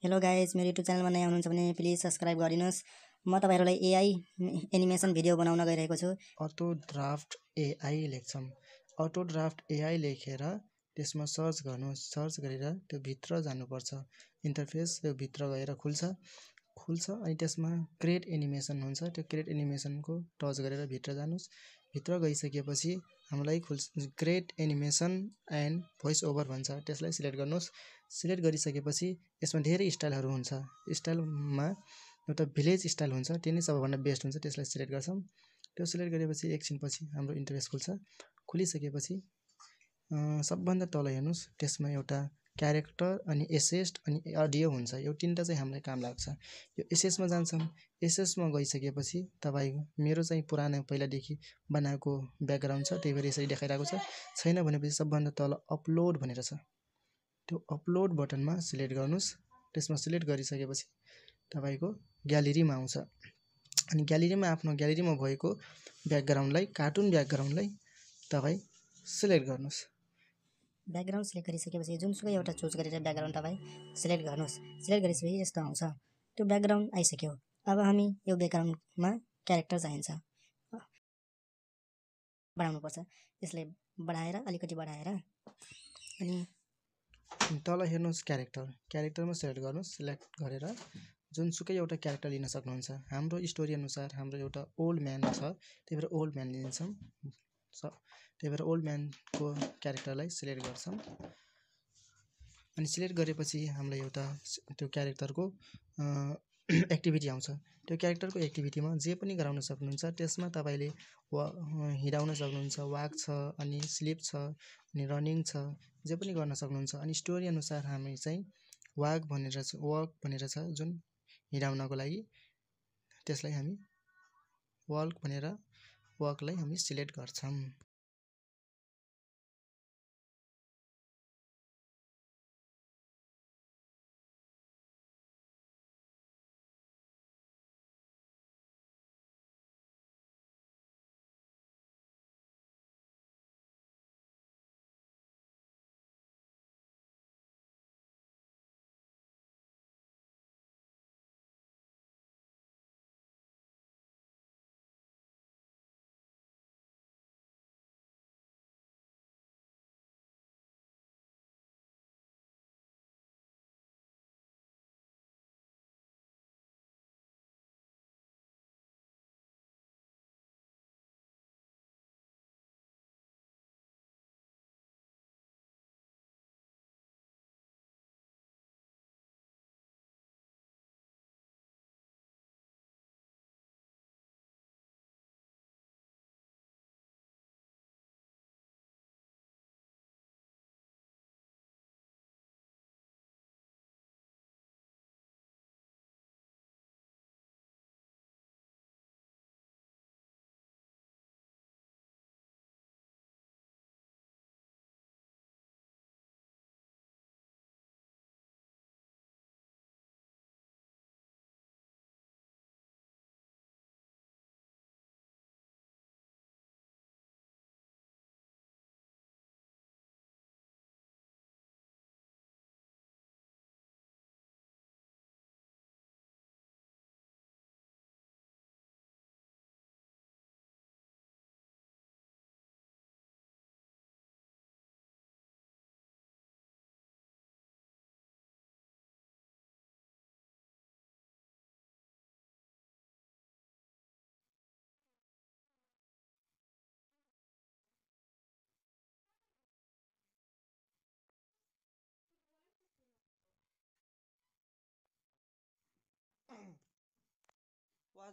Hello guys, मेरो YouTube च्यानलमा नयाँ हुनुहुन्छ भने प्लिज सब्सक्राइब गरिदिनुहोस्। म तपाईहरुलाई एआई एनिमेसन भिडियो बनाउन गइरहेको छु। अटो ड्राफ्ट एआई लेख्छौँ। अटो ड्राफ्ट एआई लेखेर त्यसमा सर्च गर्नुहोस्। सर्च गरेर त्यो भित्र जानुपर्छ। इन्टरफेस त्यो भित्र गएर खुल्छ अनि त्यसमा क्रिएट एनिमेसन हुन्छ। त्यो क्रिएट एनिमेसनको टच गरेर भित्र जानुहोस्। भित्र गइसकेपछि हामीलाई create animation and voice over भन्छ। त्यसलाई सिलेक्ट गर्नुहोस्। सिलेक्ट गरिसकेपछि यसमा धेरै स्टाइलहरू हुन्छ। स्टाइलमा एउटा भिलेज स्टाइल हुन्छ, त्यो नै सबैभन्दा बेस्ट हुन्छ। त्यसलाई सिलेक्ट गर्छौँ। त्यो सिलेक्ट गरेपछि एकछिनपछि हाम्रो इन्टरफेस खुल्छ। खुलिसकेपछि सबभन्दा तल हेर्नुहोस्, त्यसमा एउटा क्यारेक्टर अनि एसेस्ट अनि अडियो हुन्छ। यो तिनवटा चाहिँ हामीलाई काम लाग्छ। यो एसेसमा जान्छौँ। एसेसमा गइसकेपछि तपाईँको मेरो चाहिँ पुरानो पहिलादेखि बनाएको ब्याकग्राउन्ड छ, त्यही भएर यसरी देखाइरहेको छ। छैन भनेपछि सबभन्दा तल अपलोड भनेर छ, त्यो अपलोड बटनमा सिलेक्ट गर्नुहोस्। त्यसमा सिलेक्ट गरिसकेपछि तपाईँको ग्यालेरीमा आउँछ अनि ग्यालेरीमा भएको ब्याकग्राउन्डलाई, कार्टुन ब्याकग्राउन्डलाई तपाईँ सिलेक्ट गर्नुहोस्। ब्याकग्राउन्ड सिलेक्ट गरिसकेपछि जुनसुकै एउटा चुज गरेर ब्याकग्राउन्ड तपाईँ सिलेक्ट गर्नुहोस्। सिलेक्ट गरिसकेपछि यस्तो आउँछ। त्यो ब्याकग्राउन्ड आइसक्यो। अब हामी यो ब्याकग्राउन्डमा क्यारेक्टर चाहिन्छ, बढाउनुपर्छ। यसलाई बढाएर अलिकति बढाएर अनि तल हेर्नुहोस् क्यारेक्टरमा सिलेक्ट गर्नुहोस्। सिलेक्ट गरेर जुनसुकै एउटा क्यारेक्टर लिन सक्नुहुन्छ। हाम्रो स्टोरी अनुसार हाम्रो एउटा ओल्ड म्यान छ, त्यही भएर ओल्ड म्यान लिन्छौँ। त्यही भएर ओल्ड म्यानको क्यारेक्टरलाई सिलेक्ट गर्छौँ। अनि सिलेक्ट गरेपछि हामीलाई एउटा त्यो क्यारेक्टरको एक्टिभिटी आउँछ। त्यो क्यारेक्टरको एक्टिभिटीमा जे पनि गराउन सक्नुहुन्छ। त्यसमा तपाईँले हिँडाउन सक्नुहुन्छ, वाक छ अनि स्लिप छ अनि रनिङ छ, जे पनि गर्न सक्नुहुन्छ। अनि स्टोरी अनुसार हामी चाहिँ वाक भनेर छ जुन हिँडाउनको लागि, त्यसलाई हामी वाकलाई हामी सिलेक्ट गर्छौँ।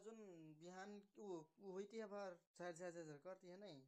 जुन बिहान ऊ हुई थी, अब झर झर झर झर करती है नहीं।